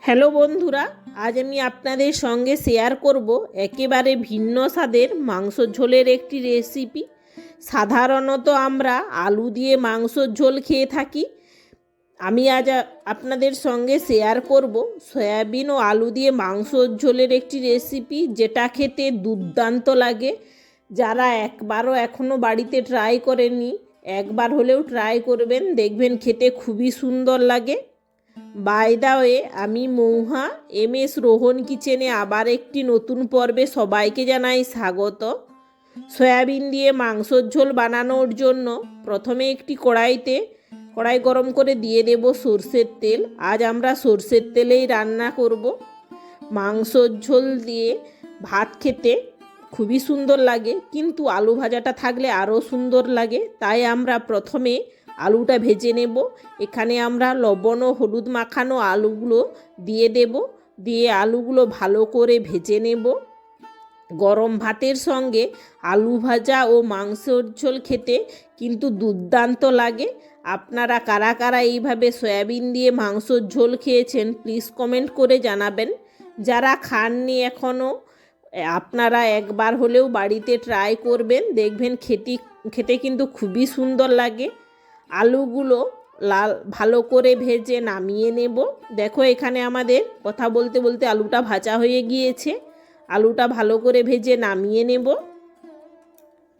Hello বন্ধুরা, আজ আমি আপনাদের সঙ্গে শেয়ার করব একেবারে ভিন্ন স্বাদের মাংসর ঝোলের একটি রেসিপি। সাধারণত আমরা আলু দিয়ে মাংসর ঝোল খেয়ে থাকি। আমি আজ আপনাদের সঙ্গে শেয়ার করব সয়াবিন ও আলু দিয়ে মাংসর ঝোলের একটি রেসিপি, যেটা খেতে দুর্দান্ত লাগে। যারা একবারও এখনও বাড়িতে ট্রাই করেননি, একবার হলেও ট্রাই করবেন, দেখবেন খেতে খুবই সুন্দর লাগে। বাই দা ওয়ে, আমি মৌহা MS রোহন কিচেনে আবার একটি নতুন পর্বে সবাইকে জানাই স্বাগত। সয়াবিন দিয়ে মাংসর ঝোল বানানোর জন্য প্রথমে একটি কড়াই গরম করে দিয়ে দেব সরষের তেল। আজ আমরা সরষের তেলেই রান্না করব। মাংসর ঝোল দিয়ে ভাত খেতে খুবই সুন্দর লাগে, কিন্তু আলু ভাজাটা থাকলে আরও সুন্দর লাগে। তাই আমরা প্রথমে আলুটা ভেজে নেব। এখানে আমরা লবণ ও হলুদ মাখানো আলুগুলো দিয়ে দেব, দিয়ে আলুগুলো ভালো করে ভেজে নেব। গরম ভাতের সঙ্গে আলু ভাজা ও মাংসর ঝোল খেতে কিন্তু দুর্দান্ত লাগে। আপনারা কারা কারা এইভাবে সয়াবিন দিয়ে মাংসর ঝোল খেয়েছেন প্লিজ কমেন্ট করে জানাবেন। যারা খাননি এখনও, আপনারা একবার হলেও বাড়িতে ট্রাই করবেন, দেখবেন খেতে কিন্তু খুবই সুন্দর লাগে। আলুগুলো ভালো করে ভেজে নামিয়ে নেব। দেখো, এখানে আমাদের কথা বলতে বলতে আলুটা ভাজা হয়ে গিয়েছে। আলুটা ভালো করে ভেজে নামিয়ে নেব।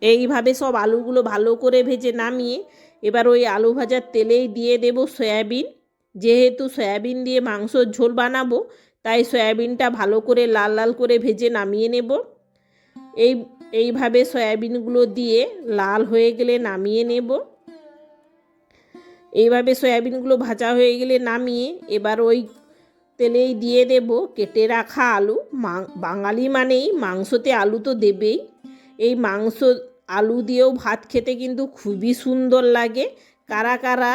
এইভাবে সব আলুগুলো ভালো করে ভেজে নামিয়ে এবার ওই আলু ভাজার তেলেই দিয়ে দেব সয়াবিন। যেহেতু সয়াবিন দিয়ে মাংসর ঝোল বানাবো, তাই সয়াবিনটা ভালো করে লাল লাল করে ভেজে নামিয়ে নেব। এইভাবে সয়াবিনগুলো দিয়ে লাল হয়ে গেলে নামিয়ে নেব। এইভাবে সয়াবিনগুলো ভাজা হয়ে গেলে নামিয়ে এবার ওই তেলেই দিয়ে দেব কেটে রাখা আলু। বাঙালি মানেই মাংসতে আলু তো দেবেই। এই আলু দিয়েও ভাত খেতে কিন্তু খুবই সুন্দর লাগে। কারা কারা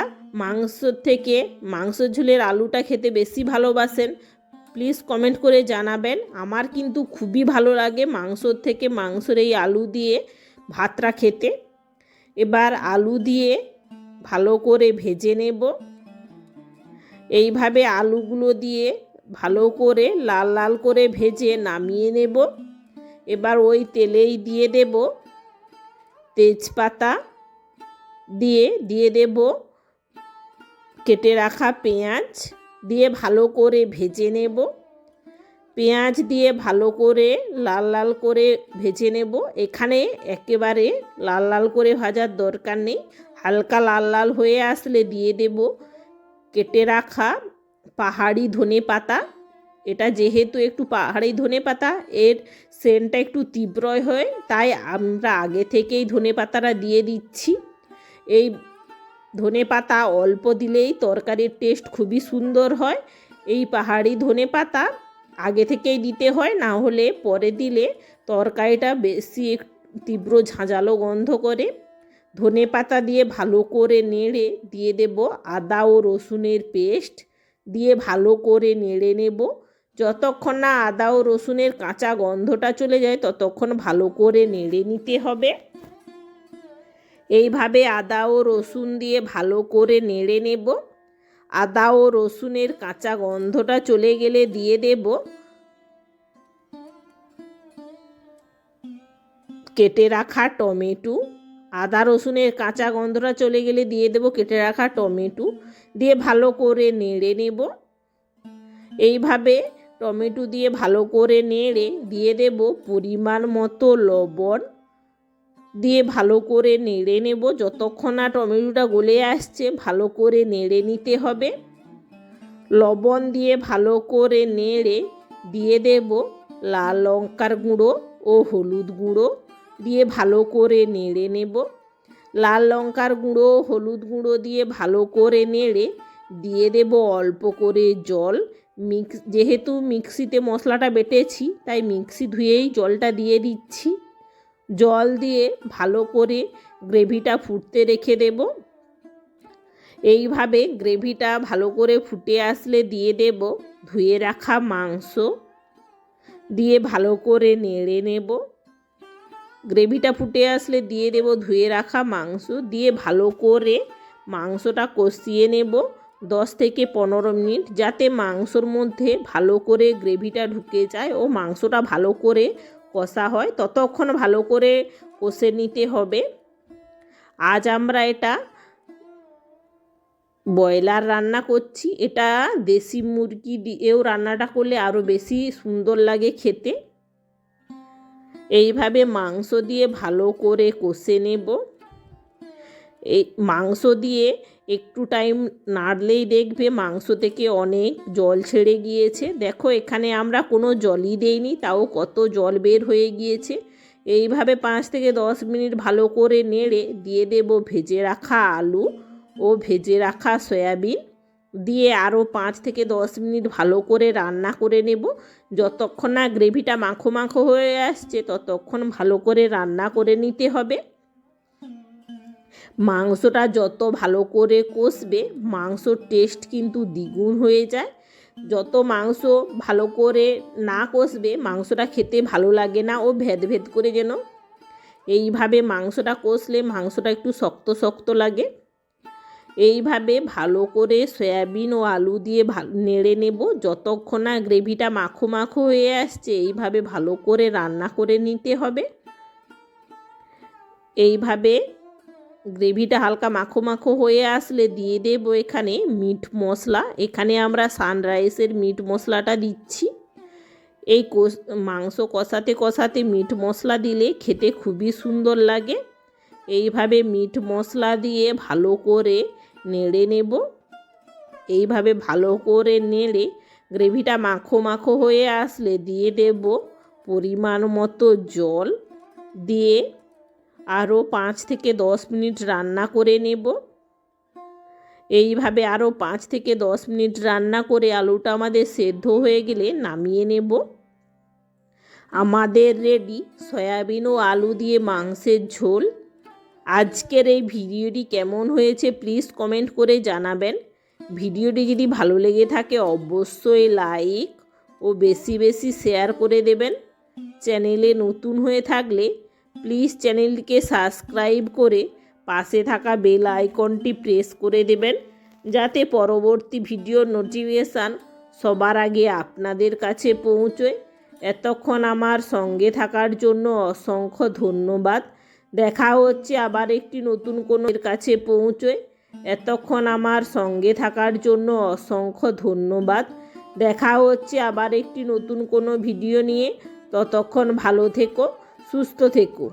মাংসর ঝোলের আলুটা খেতে বেশি ভালোবাসেন প্লিজ কমেন্ট করে জানাবেন। আমার কিন্তু খুবই ভালো লাগে মাংসর এই আলু দিয়ে ভাতটা খেতে। এবার আলু দিয়ে ভালো করে ভেজে নেব। এইভাবে আলুগুলো দিয়ে ভালো করে লাল লাল করে ভেজে নামিয়ে নেব। এবার ওই তেলেই দিয়ে দেব তেজপাতা, দিয়ে দেব কেটে রাখা পেঁয়াজ, দিয়ে ভালো করে ভেজে নেব। পেঁয়াজ দিয়ে ভালো করে লাল লাল করে ভেজে নেব। এখানে একেবারে লাল লাল করে ভাজার দরকার নেই, হালকা লাল লাল হয়ে আসলে দিয়ে দেব কেটে রাখা পাহাড়ি ধনে পাতা। এটা যেহেতু একটু পাহাড়ি ধনে পাতা, এর সেন্টটা একটু তীব্রই হয়, তাই আমরা আগে থেকেই ধনে পাতাটা দিয়ে দিচ্ছি। এই ধনে পাতা অল্প দিলেই তরকারির টেস্ট খুবই সুন্দর হয়। এই পাহাড়ি ধনে পাতা আগে থেকেই দিতে হয়, না হলে পরে দিলে তরকারিটা বেশি তীব্র ঝাঁঝালো গন্ধ করে। ধনে পাতা দিয়ে ভালো করে নেড়ে দিয়ে দেব আদা ও রসুনের পেস্ট, দিয়ে ভালো করে নেড়ে নেব। যতক্ষণ না আদা ও রসুনের কাঁচা গন্ধটা চলে যায় ততক্ষণ ভালো করে নেড়ে নিতে হবে। এইভাবে আদা ও রসুন দিয়ে ভালো করে নেড়ে নেব। আদা ও রসুনের কাঁচা গন্ধটা চলে গেলে দিয়ে দেব কেটে রাখা টমেটো। আদা রসুনের কাঁচা গন্ধটা চলে গেলে দিয়ে দেব কেটে রাখা টমেটো, দিয়ে ভালো করে নেড়ে নেব। এইভাবে টমেটো দিয়ে ভালো করে নেড়ে দিয়ে দেব পরিমাণ মতো লবণ, দিয়ে ভালো করে নেড়ে নেব। যতক্ষণ না টমেটোটা গলে আসছে ভালো করে নেড়ে নিতে হবে। লবণ দিয়ে ভালো করে নেড়ে দিয়ে দেব লাল লঙ্কার গুঁড়ো ও হলুদ গুঁড়ো, দিয়ে ভালো করে নেড়ে নেব। লাল লঙ্কার গুঁড়ো হলুদ গুঁড়ো দিয়ে ভালো করে নেড়ে দিয়ে দেব অল্প করে জল। যেহেতু মিক্সিতে মশলাটা বেটেছি, তাই মিক্সি ধুয়েই জলটা দিয়ে দিচ্ছি। জল দিয়ে ভালো করে গ্রেভিটা ফুটতে রেখে দেব। এইভাবে গ্রেভিটা ভালো করে ফুটে আসলে দিয়ে দেব ধুয়ে রাখা মাংস, দিয়ে ভালো করে নেড়ে নেব। গ্রেভিটা ফুটে আসলে দিয়ে দেব ধুয়ে রাখা মাংস, দিয়ে ভালো করে মাংসটা কষিয়ে নেব। 10 থেকে 15 মিনিট, যাতে মাংসর মধ্যে ভালো করে গ্রেভিটা ঢুকে যায় ও মাংসটা ভালো করে কষা হয়, ততক্ষণ ভালো করে কষে নিতে হবে। আজ আমরা এটা ব্রয়লার রান্না করছি, এটা দেশি মুরগি দিয়েও রান্নাটা করলে আরও বেশি সুন্দর লাগে খেতে। এইভাবে মাংস দিয়ে ভালো করে কষে নেব। এই মাংস দিয়ে একটু টাইম নাড়লেই দেখবে মাংস থেকে অনেক জল ছেড়ে গিয়েছে। দেখো এখানে আমরা কোনো জলই দেইনি, তাও কত জল বের হয়ে গিয়েছে। এইভাবে 5 থেকে 10 মিনিট ভালো করে নেড়ে দিয়ে দেব ভেজে রাখা আলু ও ভেজে রাখা সয়াবিন, দিয়ে আরও 5 থেকে 10 মিনিট ভালো করে রান্না করে নেব। যতক্ষণ না গ্রেভিটা মাখো মাখো হয়ে আসছে ততক্ষণ ভালো করে রান্না করে নিতে হবে। মাংসটা যত ভালো করে কষবে মাংসর টেস্ট কিন্তু দ্বিগুণ হয়ে যায়। যত মাংস ভালো করে না কষবে মাংসটা খেতে ভালো লাগে না, ও ভেদ ভেদ করে যেন। এইভাবে মাংসটা কষলে মাংসটা একটু শক্ত শক্ত লাগে। এইভাবে ভালো করে সয়াবিন ও আলু দিয়ে নেড়ে নেব যতক্ষণ না গ্রেভিটা মাখো মাখো হয়ে আসছে। এইভাবে ভালো করে রান্না করে নিতে হবে। এইভাবে গ্রেভিটা হালকা মাখো মাখো হয়ে আসলে দিয়ে দেব এখানে মিট মশলা। এখানে আমরা সানরাইসের মিট মশলাটা দিচ্ছি। এই মাংস কষাতে কষাতে মিট মশলা দিলে খেতে খুবই সুন্দর লাগে। এইভাবে মিট মশলা দিয়ে ভালো করে নেড়ে নেব। এইভাবে ভালো করে নেড়ে গ্রেভিটা মাখো মাখো হয়ে আসলে দিয়ে দেব পরিমাণ মতো জল, দিয়ে আরও 5 থেকে 10 মিনিট রান্না করে নেব। এইভাবে আরও 5 থেকে 10 মিনিট রান্না করে আলুটা আমাদের সেদ্ধ হয়ে গেলে নামিয়ে নেব। আমাদের রেডি সয়াবিন ও আলু দিয়ে মাংসের ঝোল। আজকের এই ভিডিওটি কেমন হয়েছে প্লিজ কমেন্ট করে জানাবেন। ভিডিওটি যদি ভালো লেগে থাকে অবশ্যই লাইক ও বেশি বেশি শেয়ার করে দেবেন। চ্যানেলে নতুন হয়ে থাকলে প্লিজ চ্যানেলটিকে সাবস্ক্রাইব করে পাশে থাকা বেল আইকনটি প্রেস করে দেবেন, যাতে পরবর্তী ভিডিওর নোটিফিকেশান সবার আগে আপনাদের কাছে পৌঁছয়। এতক্ষণ আমার সঙ্গে থাকার জন্য অসংখ্য ধন্যবাদ। দেখা হচ্ছে আবার একটি নতুন কোনো কাছে পৌঁছয়। এতক্ষণ আমার সঙ্গে থাকার জন্য অসংখ্য ধন্যবাদ। দেখা হচ্ছে আবার একটি নতুন কোনো ভিডিও নিয়ে। ততক্ষণ ভালো থেকো, সুস্থ থেকো।